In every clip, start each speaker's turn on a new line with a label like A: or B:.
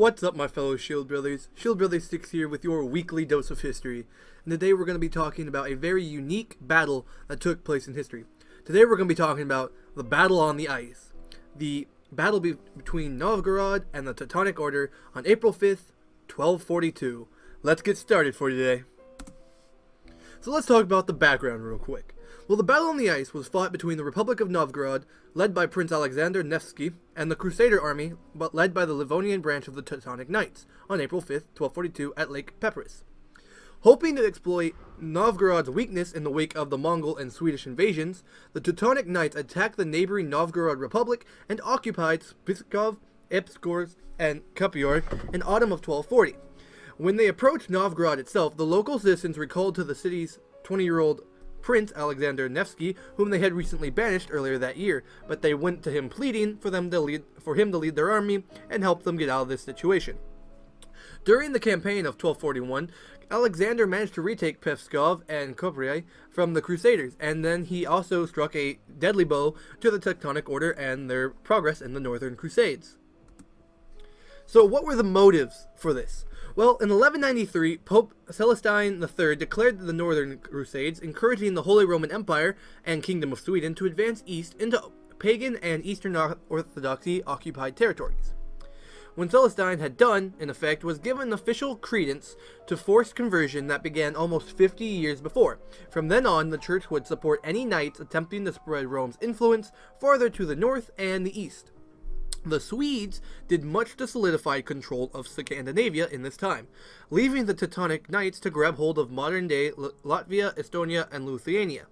A: What's up, my fellow Shield Brothers? Shield Brothers 6 here with your weekly dose of history. And today we're going to be talking about a very unique battle that took place in history. Today we're going to be talking about the Battle on the Ice. The battle between Novgorod and the Teutonic Order on April 5th, 1242. Let's get started for today. So let's talk about the background real quick. Well, the Battle on the Ice was fought between the Republic of Novgorod, led by Prince Alexander Nevsky, and the Crusader army, but led by the Livonian branch of the Teutonic Knights, on April 5th, 1242, at Lake Peparus. Hoping to exploit Novgorod's weakness in the wake of the Mongol and Swedish invasions, the Teutonic Knights attacked the neighboring Novgorod Republic and occupied Pskov, Epsgorsk, and Kupior in autumn of 1240. When they approached Novgorod itself, the local citizens recalled to the city's 20-year-old Prince Alexander Nevsky, whom they had recently banished earlier that year, but they went to him pleading for him to lead their army and help them get out of this situation. During the campaign of 1241, Alexander managed to retake Pskov and Kupior from the Crusaders, and then he also struck a deadly blow to the Teutonic Order and their progress in the Northern Crusades. So what were the motives for this? Well, in 1193, Pope Celestine III declared the Northern Crusades, encouraging the Holy Roman Empire and Kingdom of Sweden to advance east into pagan and Eastern Orthodoxy occupied territories. When Celestine had done, in effect, was given official credence to forced conversion that began almost 50 years before. From then on, the church would support any knights attempting to spread Rome's influence farther to the north and the east. The Swedes did much to solidify control of Scandinavia in this time, leaving the Teutonic Knights to grab hold of modern-day Latvia, Estonia, and Lithuania.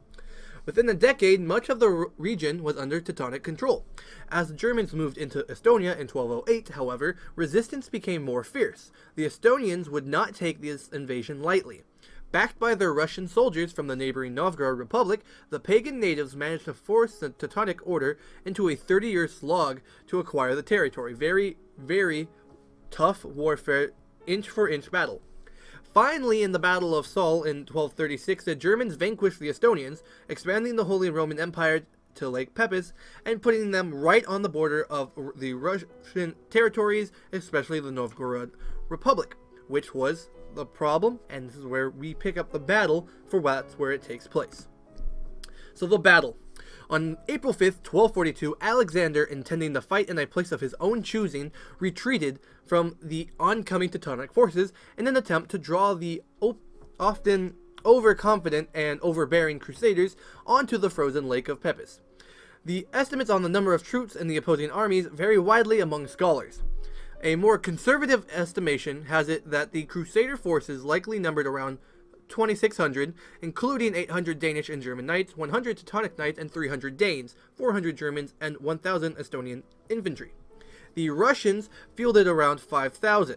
A: Within a decade, much of the region was under Teutonic control. As the Germans moved into Estonia in 1208, however, resistance became more fierce. The Estonians would not take this invasion lightly. Backed by their Russian soldiers from the neighboring Novgorod Republic, the pagan natives managed to force the Teutonic Order into a 30-year slog to acquire the territory. Very, very tough warfare, inch-for-inch battle. Finally, in the Battle of Sol in 1236, the Germans vanquished the Estonians, expanding the Holy Roman Empire to Lake Peparus and putting them right on the border of the Russian territories, especially the Novgorod Republic, which was the problem, and this is where we pick up the battle for that's where it takes place. So the battle. On April 5th, 1242, Alexander, intending to fight in a place of his own choosing, retreated from the oncoming Teutonic forces in an attempt to draw the often overconfident and overbearing Crusaders onto the frozen lake of Peparus. The estimates on the number of troops in the opposing armies vary widely among scholars. A more conservative estimation has it that the Crusader forces likely numbered around 2,600, including 800 Danish and German knights, 100 Teutonic knights, and 300 Danes, 400 Germans, and 1,000 Estonian infantry. The Russians fielded around 5,000,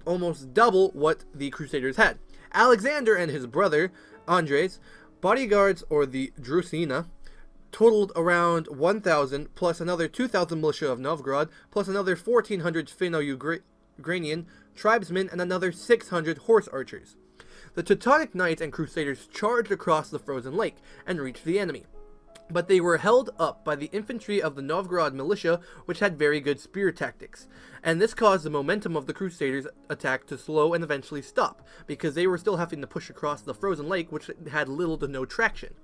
A: almost double what the Crusaders had. Alexander and his brother, Andres, bodyguards, or the Drusina, totaled around 1,000, plus another 2,000 militia of Novgorod, plus another 1,400 Finno-Ukrainian tribesmen, and another 600 horse archers. The Teutonic Knights and Crusaders charged across the frozen lake and reached the enemy, but they were held up by the infantry of the Novgorod militia, which had very good spear tactics, and this caused the momentum of the Crusaders' attack to slow and eventually stop, because they were still having to push across the frozen lake, which had little to no traction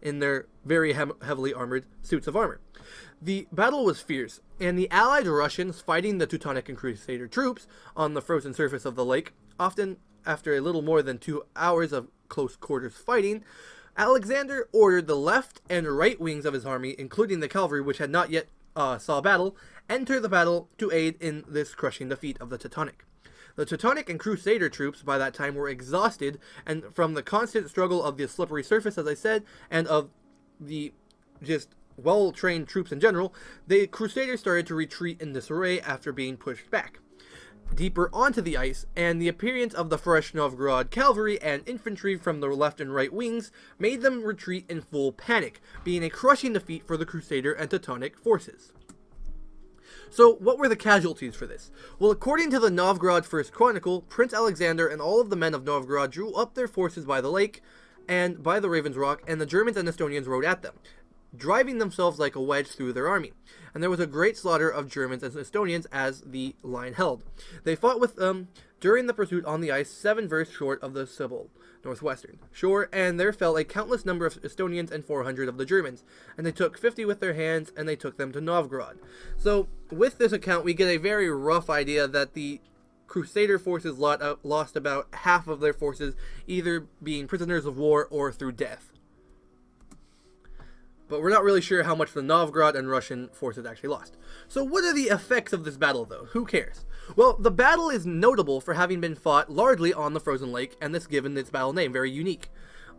A: in their very heavily armored suits of armor. The battle was fierce, and the allied Russians fighting the Teutonic and Crusader troops on the frozen surface of the lake, often after a little more than 2 hours of close quarters fighting, Alexander ordered the left and right wings of his army, including the cavalry, which had not yet saw battle, enter the battle to aid in this crushing defeat of the Teutonic. The Teutonic and Crusader troops by that time were exhausted, and from the constant struggle of the slippery surface, as I said, and of the just well-trained troops in general, the Crusaders started to retreat in disarray after being pushed back deeper onto the ice, and the appearance of the fresh Novgorod cavalry and infantry from the left and right wings made them retreat in full panic, being a crushing defeat for the Crusader and Teutonic forces. So, what were the casualties for this? Well, according to the Novgorod First Chronicle, Prince Alexander and all of the men of Novgorod drew up their forces by the lake and by the Raven's Rock, and the Germans and Estonians rode at them. driving themselves like a wedge through their army. And there was a great slaughter of Germans and Estonians as the line held. They fought with them during the pursuit on the ice, 7 versts short of the Sibyl northwestern shore, and there fell a countless number of Estonians and 400 of the Germans, and they took 50 with their hands, and they took them to Novgorod. So, with this account, we get a very rough idea that the Crusader forces lost about half of their forces, either being prisoners of war or through death. But we're not really sure how much the Novgorod and Russian forces actually lost. So what are the effects of this battle, though? Who cares? Well, the battle is notable for having been fought largely on the frozen lake, and this given its battle name, very unique.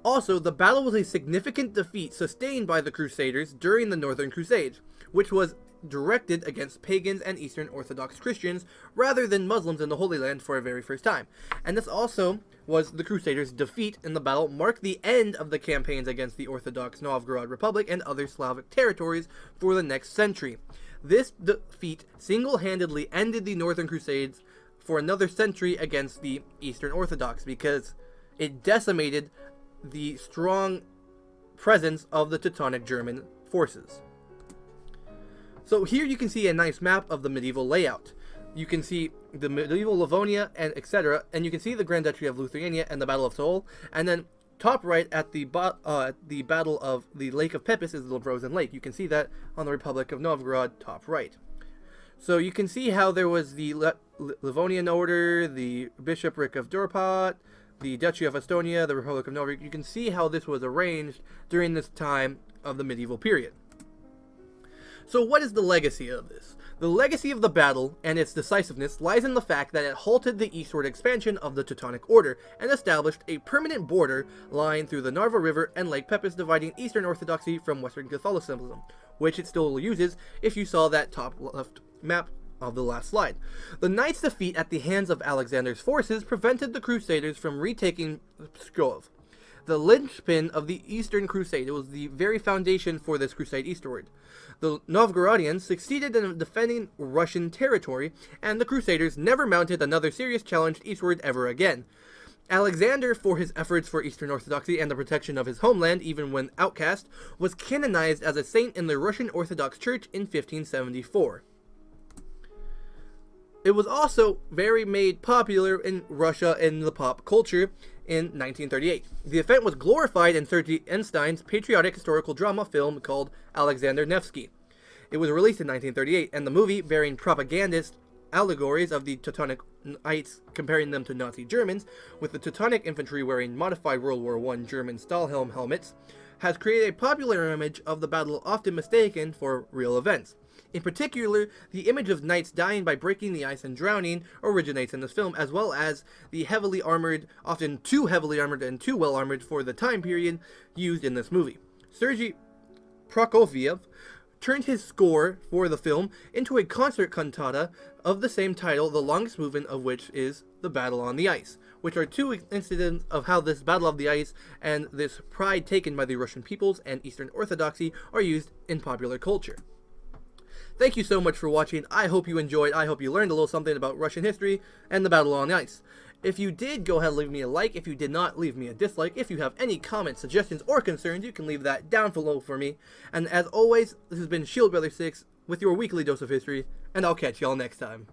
A: Also, the battle was a significant defeat sustained by the Crusaders during the Northern Crusades, which was directed against pagans and Eastern Orthodox Christians rather than Muslims in the Holy Land for a very first time. And this also was the Crusaders' defeat in the battle marked the end of the campaigns against the Orthodox Novgorod Republic and other Slavic territories for the next century. This defeat single-handedly ended the Northern Crusades for another century against the Eastern Orthodox because it decimated the strong presence of the Teutonic German forces. So here you can see a nice map of the medieval layout. You can see the medieval Livonia and etc. And you can see the Grand Duchy of Lithuania and the Battle of Seoul. And then top right at the Battle of the Lake of Pepys is the Frozen Lake. You can see that on the Republic of Novgorod top right. So you can see how there was the Livonian Order, the Bishopric of Dorpat, the Duchy of Estonia, the Republic of Novgorod. You can see how this was arranged during this time of the medieval period. So what is the legacy of this? The legacy of the battle and its decisiveness lies in the fact that it halted the eastward expansion of the Teutonic Order and established a permanent border line through the Narva River and Lake Pepys dividing Eastern Orthodoxy from Western Catholicism, which it still uses if you saw that top left map of the last slide. The Knights' defeat at the hands of Alexander's forces prevented the Crusaders from retaking Pskov, the linchpin of the Eastern Crusade. It was the very foundation for this crusade eastward. The Novgorodians succeeded in defending Russian territory, and the Crusaders never mounted another serious challenge eastward ever again. Alexander, for his efforts for Eastern Orthodoxy and the protection of his homeland, even when outcast, was canonized as a saint in the Russian Orthodox Church in 1574. It was also very made popular in Russia in the pop culture in 1938. The event was glorified in Sergei Einstein's patriotic historical drama film called Alexander Nevsky. It was released in 1938, and the movie, bearing propagandist allegories of the Teutonic Knights comparing them to Nazi Germans, with the Teutonic infantry wearing modified World War I German Stahlhelm helmets, has created a popular image of the battle often mistaken for real events. In particular, the image of knights dying by breaking the ice and drowning originates in this film, as well as the heavily armored, often too heavily armored and too well armored for the time period, used in this movie. Sergei Prokofiev turned his score for the film into a concert cantata of the same title, the longest movement of which is The Battle on the Ice, which are two incidents of how this Battle of the Ice and this pride taken by the Russian peoples and Eastern Orthodoxy are used in popular culture. Thank you so much for watching. I hope you enjoyed. I hope you learned a little something about Russian history and the Battle on the Ice. If you did, go ahead and leave me a like. If you did not, leave me a dislike. If you have any comments, suggestions, or concerns, you can leave that down below for me. And as always, this has been Shield Brother 6 with your weekly dose of history, and I'll catch y'all next time.